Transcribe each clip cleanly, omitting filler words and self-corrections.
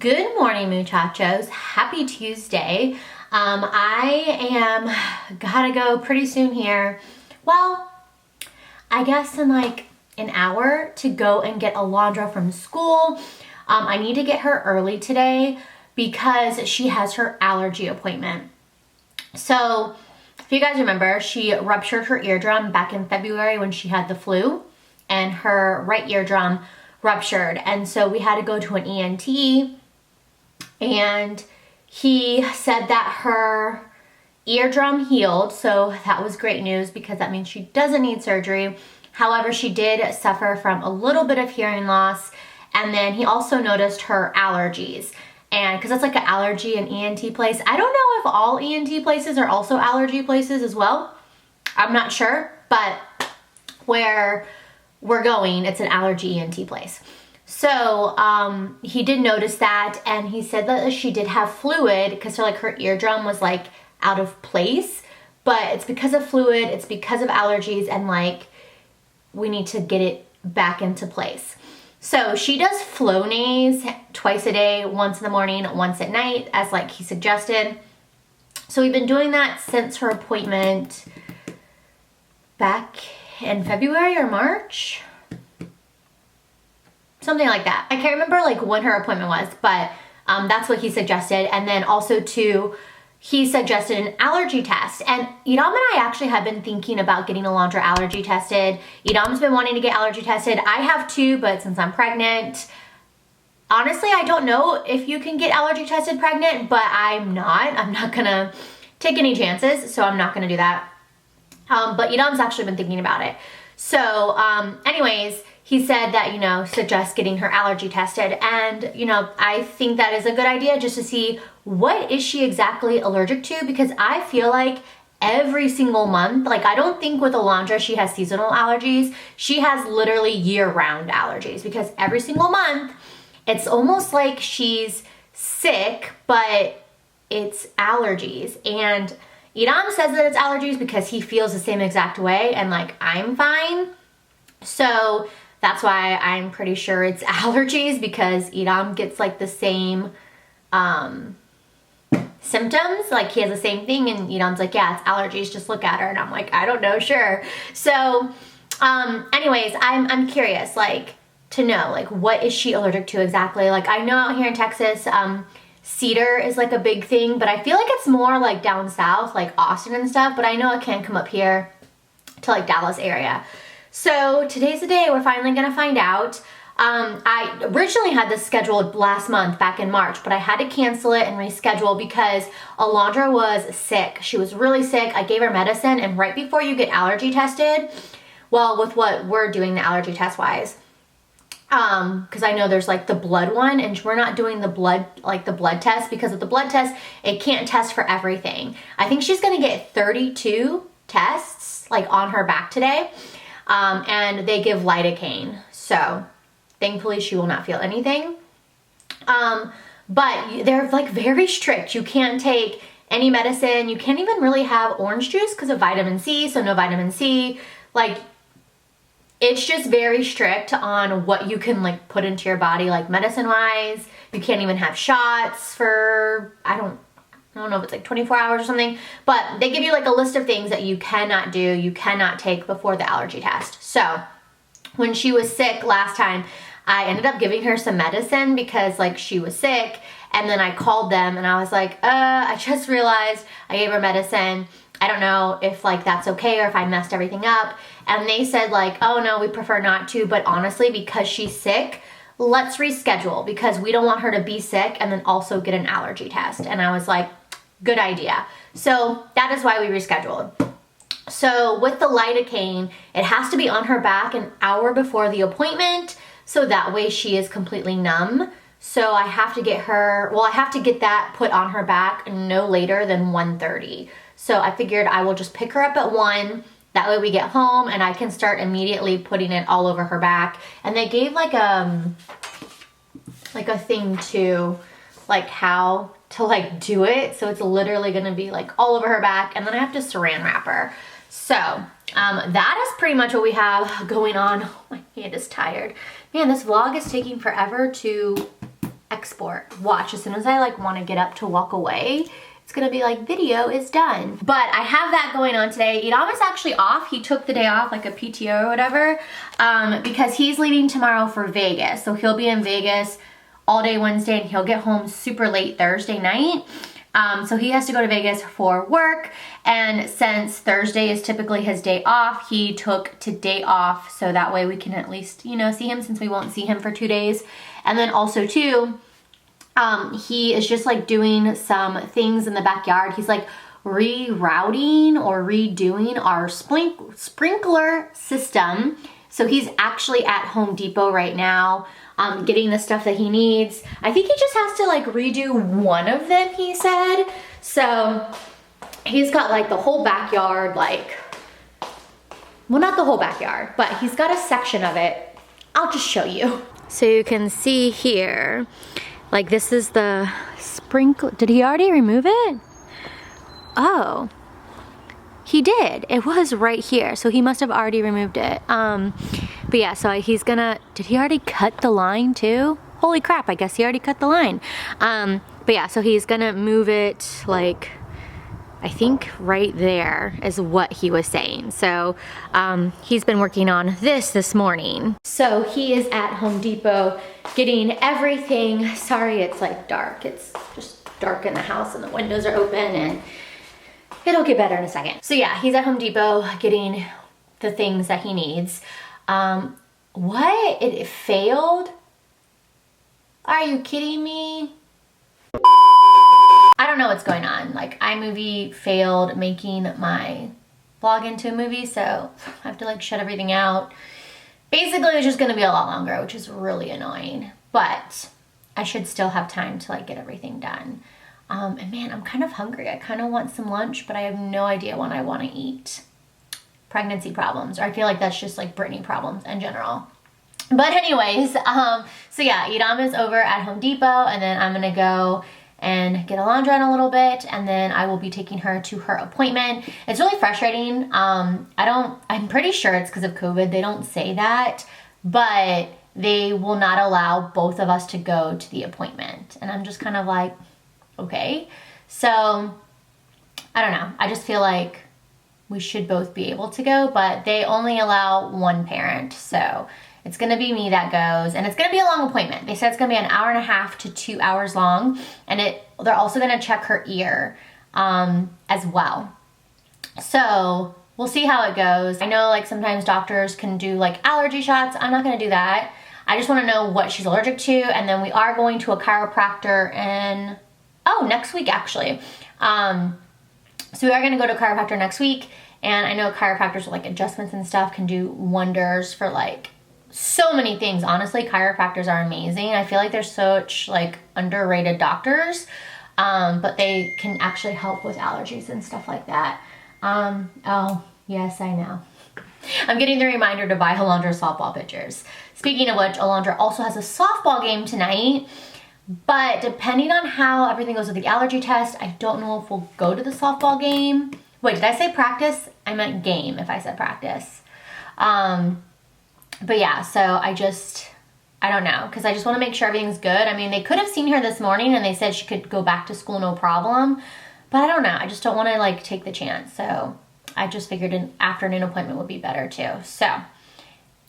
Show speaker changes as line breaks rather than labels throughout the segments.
Good morning, muchachos. Happy Tuesday. Gotta go pretty soon here. Well, I guess in like an hour to go and get Alondra from school. I need to get her early today because she has her allergy appointment. So, if you guys remember, she ruptured her eardrum back in February when she had the flu, and her right eardrum ruptured. And so we had to go to an ENT. And he said that her eardrum healed, so that was great news because that means she doesn't need surgery. However, she did suffer from a little bit of hearing loss, and then he also noticed her allergies. And because it's like an allergy and ENT place. I don't know if all ENT places are also allergy places as well. I'm not sure, but where we're going, it's an allergy ENT place. So he did notice that, and he said that she did have fluid because her eardrum was like out of place, but it's because of fluid, it's because of allergies, and like we need to get it back into place. So she does Flonase twice a day, once in the morning, once at night, as like he suggested. So we've been doing that since her appointment back in February or March. Something like that. I can't remember like when her appointment was, but that's what he suggested. And then also too, he suggested an allergy test. And Idam and I actually have been thinking about getting Alondra allergy tested. Idam's been wanting to get allergy tested. I have too, but since I'm pregnant, honestly, I don't know if you can get allergy tested pregnant, but I'm not gonna take any chances, so I'm not gonna do that. But Idam's actually been thinking about it. So anyways, he said that, suggest getting her allergy tested. And, I think that is a good idea just to see what is she exactly allergic to, because I feel like every single month, like I don't think with Alondra she has seasonal allergies. She has literally year-round allergies because every single month it's almost like she's sick, but it's allergies. And Idam says that it's allergies because he feels the same exact way, and like I'm fine. So that's why I'm pretty sure it's allergies, because Idam gets like the same symptoms. Like he has the same thing, and Idam's like, yeah, it's allergies, just look at her. And I'm like, I don't know, sure. So anyways, I'm curious like to know like what is she allergic to exactly. Like I know out here in Texas, cedar is like a big thing, but I feel like it's more like down south, like Austin and stuff, but I know it can come up here to like Dallas area. So today's the day we're finally gonna find out. I originally had this scheduled last month back in March, but I had to cancel it and reschedule because Alondra was sick. She was really sick. I gave her medicine, and right before you get allergy tested, well, with what we're doing the allergy test wise, because I know there's like the blood one, and we're not doing the blood test, because with the blood test, it can't test for everything. I think she's gonna get 32 tests like on her back today. And they give lidocaine, so thankfully she will not feel anything. But they're like very strict. You can't take any medicine. You can't even really have orange juice because of vitamin C, so no vitamin C. Like, it's just very strict on what you can like put into your body, like medicine-wise. You can't even have shots for, I don't know if it's like 24 hours or something, but they give you like a list of things that you cannot do, you cannot take before the allergy test. So when she was sick last time, I ended up giving her some medicine because like she was sick, and then I called them and I was like, I just realized I gave her medicine. I don't know if like that's okay or if I messed everything up. And they said like, oh no, we prefer not to, but honestly, because she's sick, let's reschedule, because we don't want her to be sick and then also get an allergy test. And I was like, good idea. So that is why we rescheduled. So with the lidocaine, it has to be on her back an hour before the appointment, so that way she is completely numb. So I have to get that put on her back no later than 1:30. So I figured I will just pick her up at 1. That way we get home and I can start immediately putting it all over her back. And they gave like a thing to like how to like do it. So it's literally gonna be like all over her back, and then I have to saran wrap her. So that is pretty much what we have going on. Oh, my hand is tired. Man, this vlog is taking forever to export. Watch, as soon as I like want to get up to walk away, it's gonna be like, video is done. But I have that going on today. Idam is actually off. He took the day off, like a PTO or whatever, because he's leaving tomorrow for Vegas. So he'll be in Vegas all day Wednesday and he'll get home super late Thursday night. So he has to go to Vegas for work, and since Thursday is typically his day off, he took today off so that way we can at least, you know, see him, since we won't see him for 2 days. And then also too, he is just like doing some things in the backyard. He's like rerouting or redoing our sprinkler system. So he's actually at Home Depot right now, getting the stuff that he needs. I think he just has to like redo one of them, he said. So he's got like the whole backyard, like, well, not the whole backyard, but he's got a section of it. I'll just show you. So you can see here, like this is the sprinkler. Did he already remove it? Oh, he did. It was right here. So he must have already removed it. But yeah, so he's gonna, did he already cut the line too? Holy crap, I guess he already cut the line. But yeah, so he's gonna move it like, I think right there is what he was saying. So he's been working on this morning. So he is at Home Depot getting everything. Sorry, it's like dark. It's just dark in the house and the windows are open, and it'll get better in a second. So yeah, he's at Home Depot getting the things that he needs. What? It failed? Are you kidding me? I don't know what's going on. Like, iMovie failed making my vlog into a movie, so I have to like shut everything out. Basically, it's just gonna be a lot longer, which is really annoying, but I should still have time to like get everything done. And man, I'm kind of hungry. I kind of want some lunch, but I have no idea when I want to eat. Pregnancy problems, or I feel like that's just like Brittany problems in general. But anyways, so yeah, Idam is over at Home Depot, and then I'm gonna go and get Alondra in a little bit, and then I will be taking her to her appointment. It's really frustrating. I'm pretty sure it's because of COVID. They don't say that, but they will not allow both of us to go to the appointment. And I'm just kind of like, okay. So, I don't know. I just feel like we should both be able to go, but they only allow one parent. So it's gonna be me that goes, and it's gonna be a long appointment. They said it's gonna be 1.5 hours to 2 hours long, and they're also gonna check her ear as well. So we'll see how it goes. I know like sometimes doctors can do like allergy shots. I'm not gonna do that. I just wanna know what she's allergic to, and then we are going to a chiropractor in, next week actually. So we are gonna go to a chiropractor next week, and I know chiropractors with like adjustments and stuff can do wonders for like so many things. Honestly, chiropractors are amazing. I feel like they're such like underrated doctors, but they can actually help with allergies and stuff like that. Oh, yes, I know. I'm getting the reminder to buy Alondra softball pitchers. Speaking of which, Alondra also has a softball game tonight, but depending on how everything goes with the allergy test, I don't know if we'll go to the softball game. Wait, did I say practice? I meant game if I said practice. But yeah, so I don't know, because I just want to make sure everything's good. I mean, they could have seen her this morning and they said she could go back to school no problem, but I don't know. I just don't want to like take the chance. So I just figured an afternoon appointment would be better too. So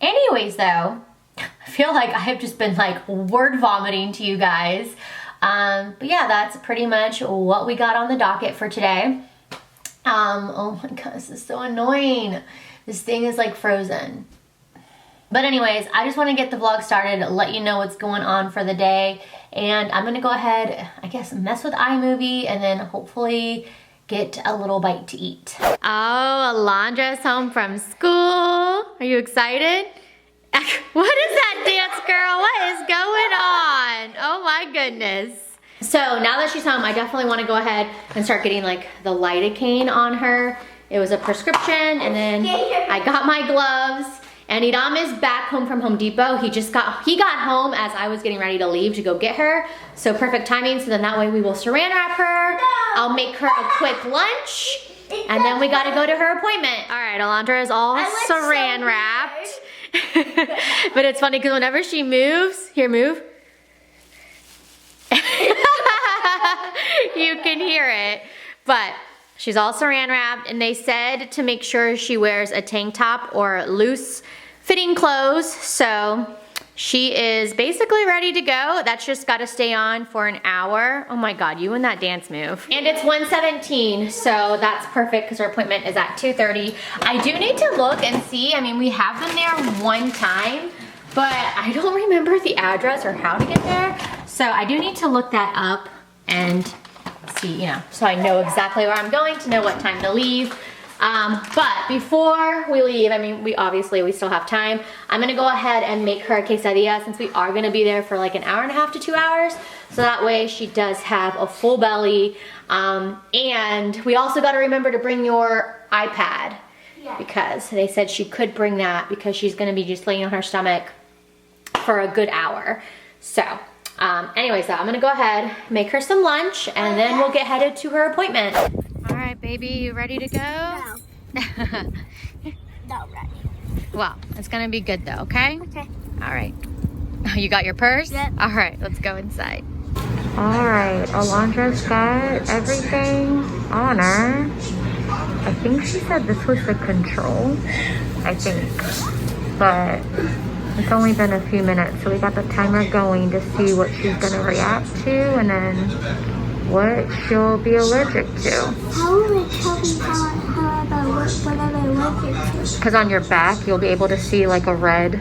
anyways though, I feel like I have just been like word vomiting to you guys. But yeah, that's pretty much what we got on the docket for today. Oh my god, this is so annoying. This thing is like frozen. But anyways, I just want to get the vlog started, let you know what's going on for the day. And I'm going to go ahead, I guess, mess with iMovie and then hopefully get a little bite to eat. Oh, Alondra's home from school. Are you excited? What is that, dance girl? What is going on? Oh my goodness. So now that she's home, I definitely want to go ahead and start getting like the lidocaine on her. It was a prescription, and then I got my gloves. And Idam is back home from Home Depot. He got home as I was getting ready to leave to go get her. So perfect timing, so then that way we will saran wrap her. I'll make her a quick lunch, and then we gotta go to her appointment. All right, Alondra is all saran wrapped. But it's funny because whenever she moves, here, move. you can hear it. But she's all saran wrapped, and they said to make sure she wears a tank top or loose fitting clothes. So she is basically ready to go. That's just got to stay on for an hour. Oh my God, you and that dance move. And it's 1:17, so that's perfect because her appointment is at 2:30. I do need to look and see. I mean, we have them there one time, but I don't remember the address or how to get there. So I do need to look that up and see, you know, so I know exactly where I'm going to know what time to leave. But before we leave, I mean, we still have time. I'm gonna go ahead and make her a quesadilla since we are gonna be there for like an hour and a half to 2 hours. So that way she does have a full belly. And we also gotta remember to bring your iPad because they said she could bring that because she's gonna be just laying on her stomach for a good hour. So, anyways, I'm gonna go ahead, make her some lunch, and then we'll get headed to her appointment. All right, baby, you ready to go?
No. Not ready.
Well, it's gonna be good though, okay?
Okay.
All right. You got your purse?
Yep.
All right, let's go inside. All right, Alondra's got everything on her. I think she said this was the control, I think. But it's only been a few minutes, so we got the timer going to see what she's gonna react to and then what she'll be allergic to.
How will it tell me what I'm allergic to?
Because on your back, you'll be able to see like a red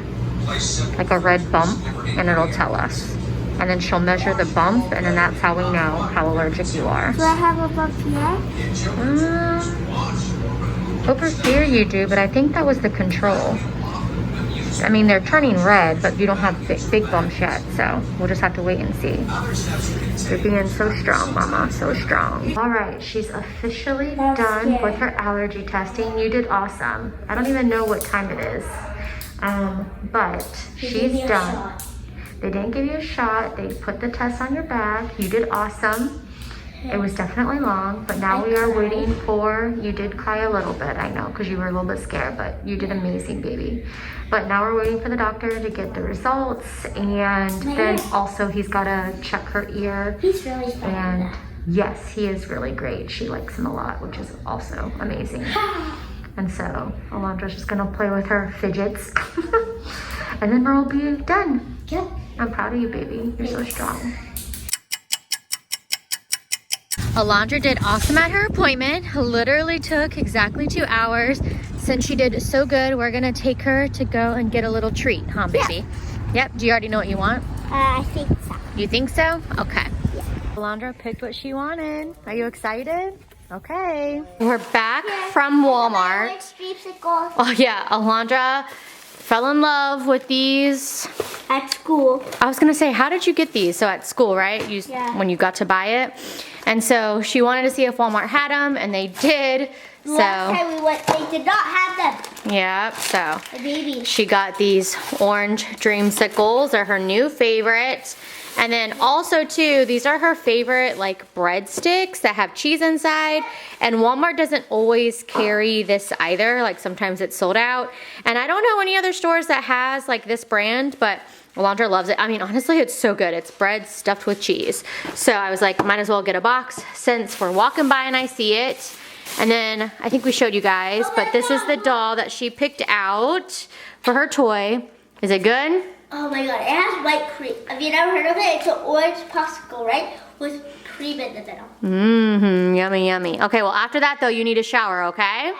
bump, and it'll tell us. And then she'll measure the bump, and then that's how we know how allergic you are.
Do I have a bump here?
Over here you do, but I think that was the control. I mean, they're turning red, but you don't have big bumps yet, so we'll just have to wait and see. You're being so strong, Mama, so strong. All right, she's officially done with her allergy testing. You did awesome. I don't even know what time it is, but she's done. They didn't give you a shot. They put the test on your back. You did awesome. It was definitely long, but now we are waiting for, you did cry a little bit, I know, because you were a little bit scared, but you did amazing, baby. But now we're waiting for the doctor to get the results, and then also he's got to check her ear.
He's really fun.
And yes, he is really great. She likes him a lot, which is also amazing. And so Alondra's just gonna play with her fidgets, and then we'll be done.
Yep.
I'm proud of you, baby. You're so strong. Alondra did awesome at her appointment. Literally took exactly 2 hours. Since she did so good, we're gonna take her to go and get a little treat, huh, baby? Yeah. Yep, do you already know what you want?
I think so.
You think so? Okay.
Yeah.
Alondra picked what she wanted. Are you excited? Okay. We're back from Walmart. Oh yeah, Alondra fell in love with these.
At school.
I was gonna say, how did you get these? So at school, right? When you got to buy it. And so she wanted to see if Walmart had them, and they did.
Last time we went, they did not have them.
Yeah, so
The baby.
she got these orange dreamsicles. They're her new favorite. And then also too, these are her favorite like breadsticks that have cheese inside. And Walmart doesn't always carry this either. Like sometimes it's sold out. And I don't know any other stores that has like this brand, but Alondra loves it. I mean, honestly, it's so good. It's bread stuffed with cheese. So I was like, might as well get a box since we're walking by and I see it. And then I think we showed you guys, but this is the doll that she picked out for her toy. Is it good?
Oh my god, it has white cream. Have you never heard of it? It's an orange popsicle, right? With cream in the middle.
Mmm, yummy, yummy. Okay, well after that though, you need a shower, okay?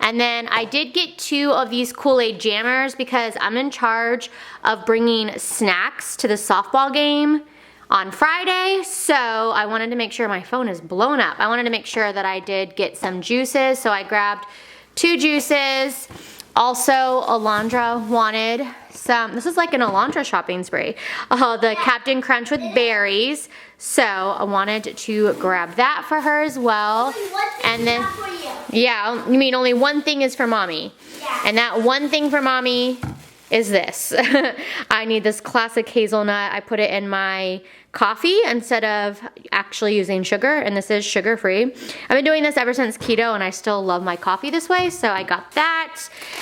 And then I did get 2 of these Kool-Aid jammers because I'm in charge of bringing snacks to the softball game on Friday. So I wanted to make sure my phone is blown up. I wanted to make sure that I did get some juices. So I grabbed 2 juices. Also, Alondra wanted some, this is like an Alondra shopping spree, the Captain Crunch with berries. So I wanted to grab that for her as well. And then, yeah, you mean only one thing is for mommy.
Yeah.
And that one thing for mommy is this. I need this classic hazelnut. I put it in my coffee instead of actually using sugar, and this is sugar-free. I've been doing this ever since keto, and I still love my coffee this way, so I got that.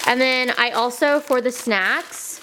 And then I also, for the snacks,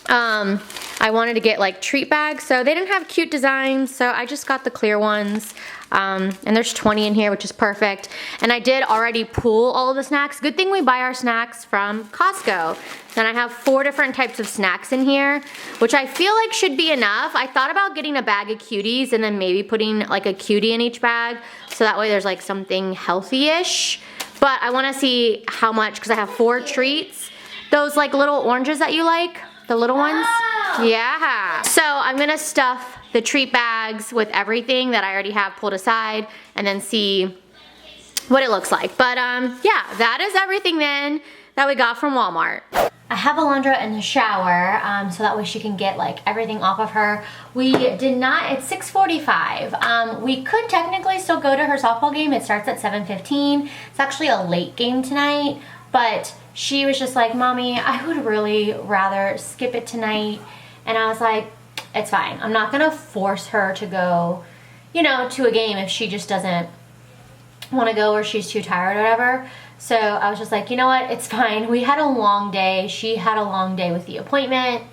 I wanted to get like treat bags, so they didn't have cute designs, so I just got the clear ones. And there's 20 in here, which is perfect. And I did already pool all of the snacks. Good thing we buy our snacks from Costco. Then I have 4 different types of snacks in here, which I feel like should be enough. I thought about getting a bag of cuties and then maybe putting like a cutie in each bag, so that way there's like something healthy-ish. But I wanna see how much, because I have 4 treats. Those like little oranges that you like, the little ones? Oh. Yeah. So I'm gonna stuff the treat bags with everything that I already have pulled aside and then see what it looks like. But yeah, that is everything then that we got from Walmart. I have Alondra in the shower, so that way she can get like everything off of her. We did not, it's 6:45. We could technically still go to her softball game. It starts at 7:15. It's actually a late game tonight, but she was just like, Mommy, I would really rather skip it tonight. And I was like, it's fine. I'm not gonna force her to go, you know, to a game if she just doesn't wanna go or she's too tired or whatever. So I was just like, you know what, it's fine. We had a long day. She had a long day with the appointment.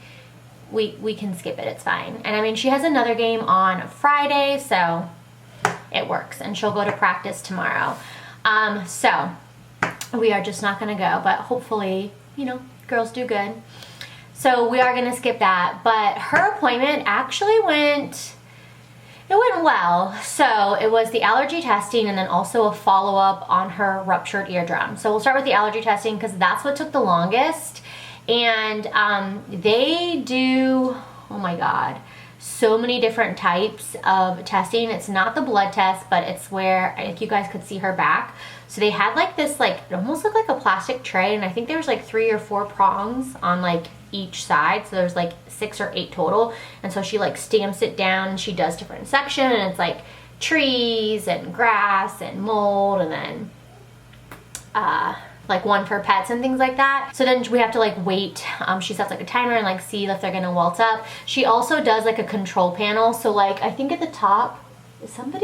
We can skip it, it's fine. And I mean, she has another game on Friday, so it works. And she'll go to practice tomorrow. So we are just not gonna go, but hopefully, you know, girls do good. So we are gonna skip that, but her appointment actually went well. So it was the allergy testing and then also a follow-up on her ruptured eardrum. So we'll start with the allergy testing because that's what took the longest. And they do, oh my God, so many different types of testing. It's not the blood test, but it's where, if you guys could see her back. So they had like this, like, it almost looked like a plastic tray, and I think there was like 3 or 4 prongs on like each side, so there's like 6 or 8 total. And so she like stamps it down and she does different sections, and it's like trees and grass and mold, and then like one for pets and things like that. So then we have to like wait. She sets like a timer and like see if they're gonna waltz up. She also does like a control panel. So like I think at the top, is someone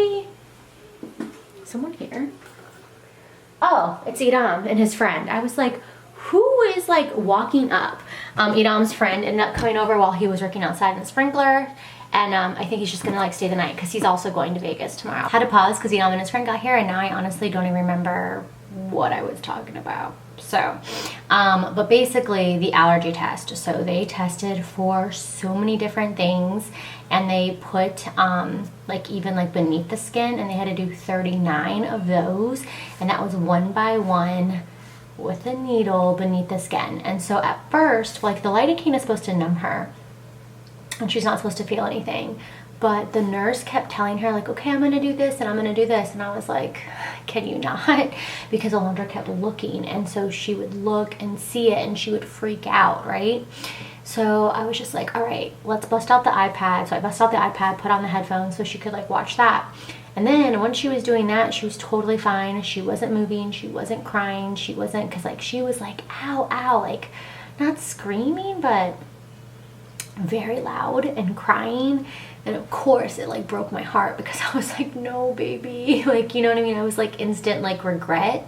here? Oh, it's Idam and his friend. I was like, who is like walking up? Idam's friend ended up coming over while he was working outside in the sprinkler. And I think he's just gonna like stay the night because he's also going to Vegas tomorrow. Had to pause because Idam and his friend got here, and now I honestly don't even remember what I was talking about. So, but basically the allergy test. So they tested for so many different things, and they put like even like beneath the skin, and they had to do 39 of those, and that was 1 by 1 with a needle beneath the skin. And so at first, like the lidocaine is supposed to numb her, and she's not supposed to feel anything. But the nurse kept telling her like, okay, I'm gonna do this and I'm gonna do this. And I was like, can you not? Because Alondra kept looking. And so she would look and see it and she would freak out, right? So I was just like, all right, let's bust out the iPad. So I busted out the iPad, put on the headphones so she could like watch that. And then once she was doing that, she was totally fine. She wasn't moving, she wasn't crying, she wasn't, cause like she was like, ow, ow, like not screaming, but very loud and crying. And of course it like broke my heart because I was like, no baby, like, you know what I mean? I was like instant like regret.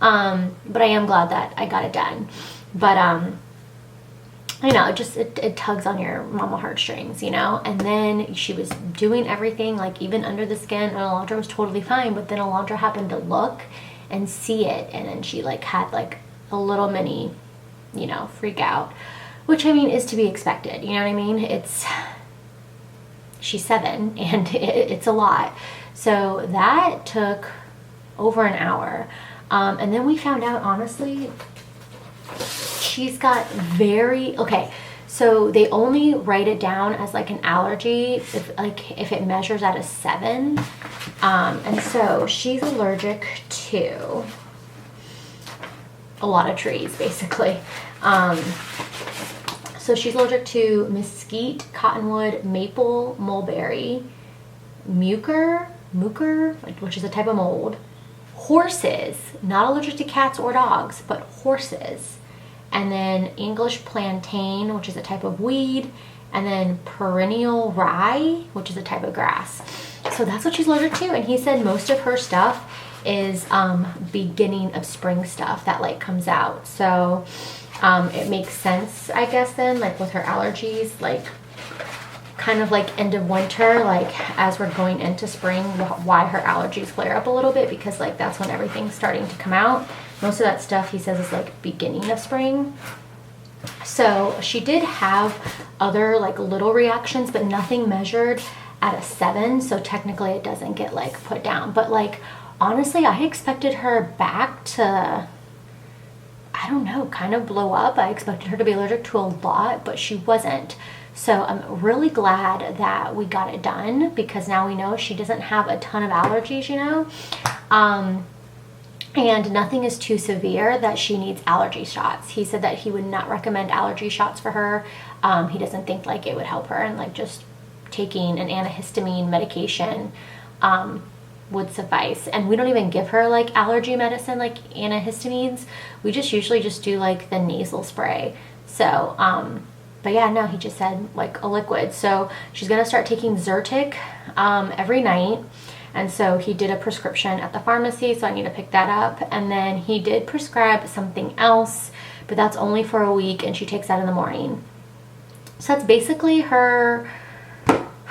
But I am glad that I got it done. But I know, it tugs on your mama heartstrings, you know? And then she was doing everything like even under the skin, and Alondra was totally fine. But then Alondra happened to look and see it, and then she like had like a little mini, you know, freak out, which I mean is to be expected, you know what I mean? She's 7 and it's a lot. So that took over an hour. And then we found out, honestly, she's got okay, so they only write it down as like an allergy if it measures at a 7. And so she's allergic to a lot of trees, basically. So she's allergic to mesquite, cottonwood, maple, mulberry, mucor, which is a type of mold, horses, not allergic to cats or dogs, but horses, and then English plantain, which is a type of weed, and then perennial rye, which is a type of grass. So that's what she's allergic to, and he said most of her stuff is beginning of spring stuff that like comes out. So It makes sense, I guess, then, like with her allergies, like kind of like end of winter, like as we're going into spring, why her allergies flare up a little bit, because like that's when everything's starting to come out. Most of that stuff he says is like beginning of spring. So she did have other like little reactions, but nothing measured at a 7, so technically it doesn't get like put down. But like honestly, I expected her back to, I don't know, kind of blow up. I expected her to be allergic to a lot, but she wasn't. So I'm really glad that we got it done, because now we know she doesn't have a ton of allergies, you know, and nothing is too severe that she needs allergy shots. He said that he would not recommend allergy shots for her. He doesn't think like it would help her, and like just taking an antihistamine medication would suffice. And we don't even give her like allergy medicine like antihistamines. We just usually just do like the nasal spray. So but yeah, no, he just said like a liquid. So she's gonna start taking Zyrtec every night. And so he did a prescription at the pharmacy, so I need to pick that up. And then he did prescribe something else, but that's only for a week, and she takes that in the morning. So that's basically her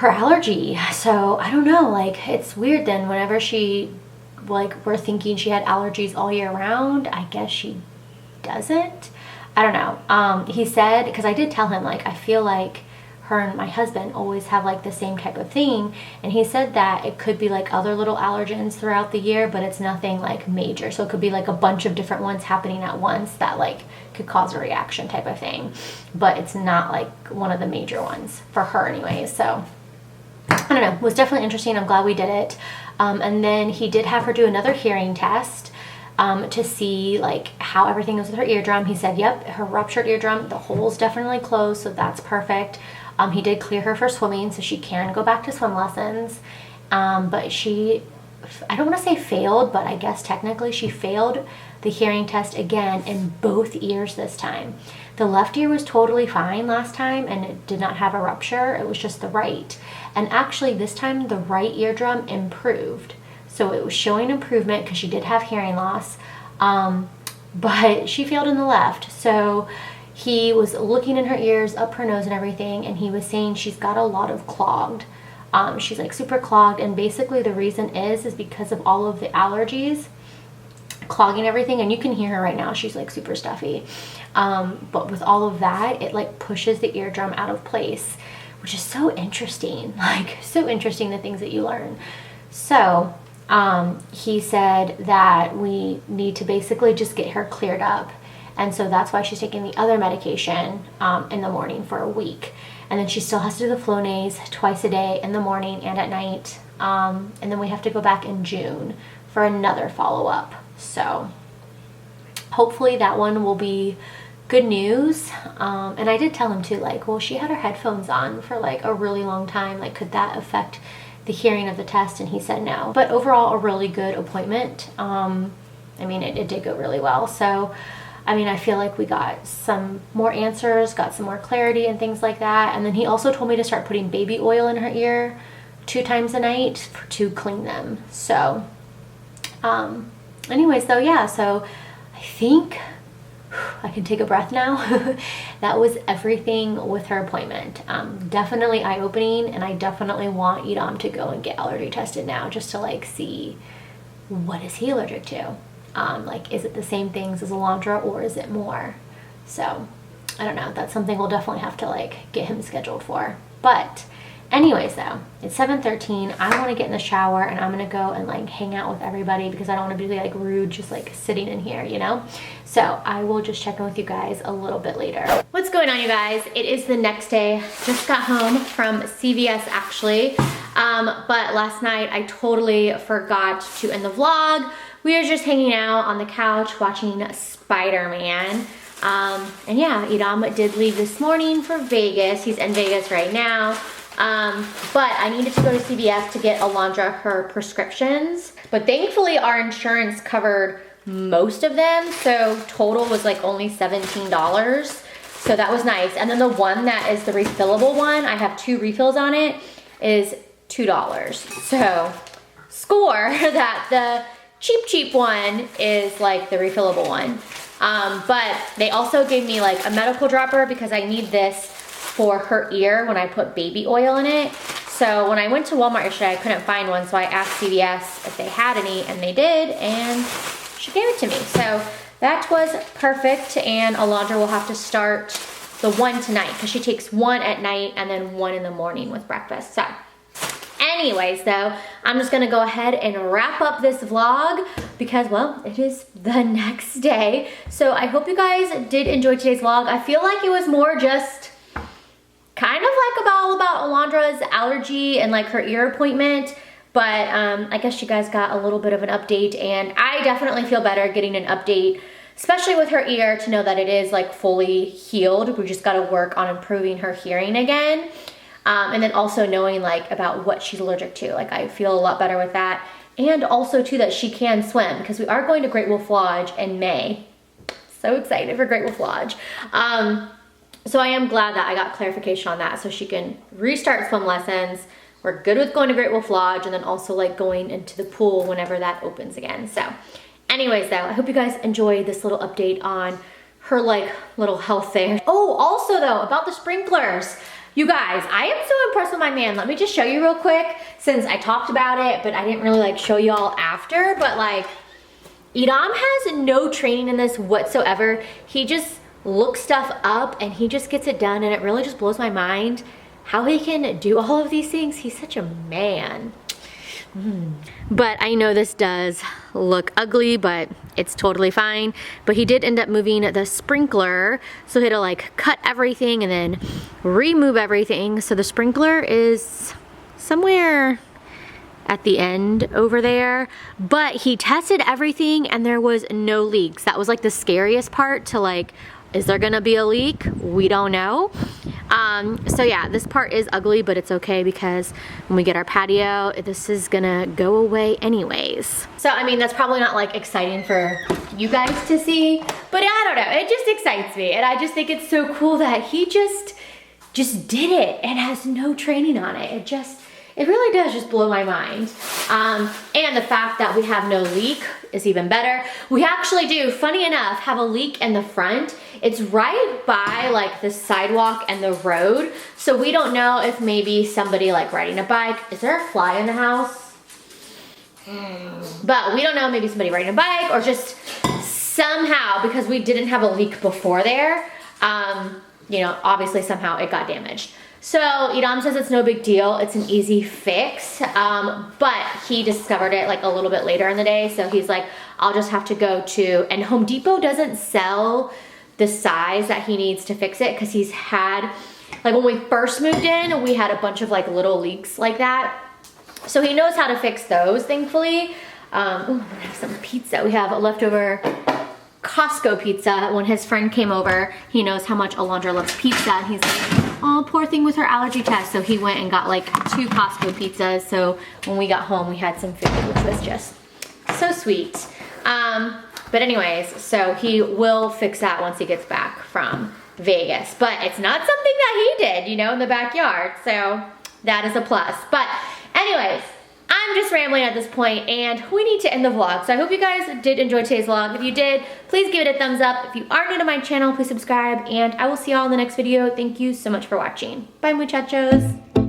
allergy. So I don't know, like it's weird then whenever she, like we're thinking she had allergies all year round, I guess she doesn't. I don't know. He said, because I did tell him like I feel like her and my husband always have like the same type of thing, and he said that it could be like other little allergens throughout the year, but it's nothing like major. So it could be like a bunch of different ones happening at once that like could cause a reaction type of thing, but it's not like one of the major ones for her anyways. So I don't know, it was definitely interesting. I'm glad we did it. And then he did have her do another hearing test to see like how everything was with her eardrum. He said, yep, her ruptured eardrum, the hole's definitely closed, so that's perfect. He did clear her for swimming, so she can go back to swim lessons. But she, I don't want to say failed, but I guess technically she failed the hearing test again in both ears this time. The left ear was totally fine last time, and it did not have a rupture. It was just the right. And actually this time the right eardrum improved. So it was showing improvement because she did have hearing loss, but she failed in the left. So he was looking in her ears, up her nose and everything, and he was saying she's got a lot of clogged. She's like super clogged, and basically the reason is because of all of the allergies clogging everything. And you can hear her right now, she's like super stuffy. But with all of that, it like pushes the eardrum out of place, which is so interesting. Like so interesting, the things that you learn. So he said that we need to basically just get her cleared up. And so that's why she's taking the other medication in the morning for a week. And then she still has to do the Flonase twice a day, in the morning and at night. And then we have to go back in June for another follow-up. So hopefully that one will be good news. And I did tell him too, like, well, she had her headphones on for like a really long time. Like, could that affect the hearing of the test? And he said no. But overall, a really good appointment. I mean, it did go really well. So I mean, I feel like we got some more answers, got some more clarity and things like that. And then he also told me to start putting baby oil in her ear 2 times a night to clean them. So anyways, though, yeah, so I think I can take a breath now. That was everything with her appointment. Definitely eye-opening, and I definitely want Edom to go and get allergy tested now, just to like see what is he allergic to. Like, is it the same things as Alondra, or is it more? So I don't know. That's something we'll definitely have to like get him scheduled for. But anyways, though, it's 7:13. I want to get in the shower, and I'm gonna go and like hang out with everybody, because I don't want to be like rude just like sitting in here, you know. So I will just check in with you guys a little bit later. What's going on, you guys? It is the next day. Just got home from CVS actually, but last night I totally forgot to end the vlog. We were just hanging out on the couch watching Spider-Man. And yeah, Edom did leave this morning for Vegas. He's in Vegas right now. But I needed to go to CVS to get Alondra her prescriptions. But thankfully our insurance covered most of them. So total was like only $17. So that was nice. And then the one that is the refillable one, I have 2 refills on it, is $2. So score that the cheap one is like the refillable one. But they also gave me like a medical dropper because I need this for her ear when I put baby oil in it. So when I went to Walmart yesterday, I couldn't find one, so I asked CVS if they had any, and they did, and she gave it to me. So that was perfect, and Alondra will have to start the one tonight because she takes one at night and then one in the morning with breakfast. So anyways though, I'm just gonna go ahead and wrap up this vlog because, well, it is the next day. So I hope you guys did enjoy today's vlog. I feel like it was more just kind of like all about Alondra's allergy and like her ear appointment. But I guess you guys got a little bit of an update, and I definitely feel better getting an update, especially with her ear, to know that it is like fully healed. We just gotta work on improving her hearing again. And then also knowing like about what she's allergic to. Like I feel a lot better with that. And also too that she can swim, because we are going to Great Wolf Lodge in May. So excited for Great Wolf Lodge. So I am glad that I got clarification on that so she can restart swim lessons. We're good with going to Great Wolf Lodge and then also like going into the pool whenever that opens again. So anyways though, I hope you guys enjoyed this little update on her like little health there. Oh, also though, about the sprinklers. You guys, I am so impressed with my man. Let me just show you real quick, since I talked about it, but I didn't really like show y'all after, but like, Idam has no training in this whatsoever. He just looks stuff up and he just gets it done, and it really just blows my mind how he can do all of these things. He's such a man. But I know this does look ugly, but it's totally fine. But he did end up moving the sprinkler, so he had to like cut everything and then remove everything. So the sprinkler is somewhere at the end over there, but he tested everything and there was no leaks. That was like the scariest part, to like, is there gonna be a leak? We don't know. So yeah, this part is ugly, but it's okay because when we get our patio, this is gonna go away anyways. So I mean, that's probably not like exciting for you guys to see, but I don't know, it just excites me. And I just think it's so cool that he just did it and has no training on it. It really does just blow my mind. And the fact that we have no leak is even better. We actually do, funny enough, have a leak in the front. It's right by like the sidewalk and the road. So we don't know if maybe somebody like riding a bike. Is there a fly in the house? But we don't know, maybe somebody riding a bike or just somehow, because we didn't have a leak before there, you know, obviously somehow it got damaged. So Idam says it's no big deal, it's an easy fix, but he discovered it like a little bit later in the day, so he's like, I'll just have to go to, and Home Depot doesn't sell the size that he needs to fix it, because he's had, like when we first moved in, we had a bunch of like little leaks like that, so he knows how to fix those, thankfully. Ooh, I'm gonna have some pizza. We have a leftover Costco pizza. When his friend came over, he knows how much Alondra loves pizza, and he's like, oh, poor thing with her allergy test. So he went and got like 2 Costco pizzas. So when we got home, we had some food, which was just so sweet. But anyways, so he will fix that once he gets back from Vegas. But it's not something that he did, you know, in the backyard. So that is a plus. But anyways, I'm just rambling at this point and we need to end the vlog. So I hope you guys did enjoy today's vlog. If you did, please give it a thumbs up. If you are new to my channel, please subscribe, and I will see y'all in the next video. Thank you so much for watching. Bye, muchachos.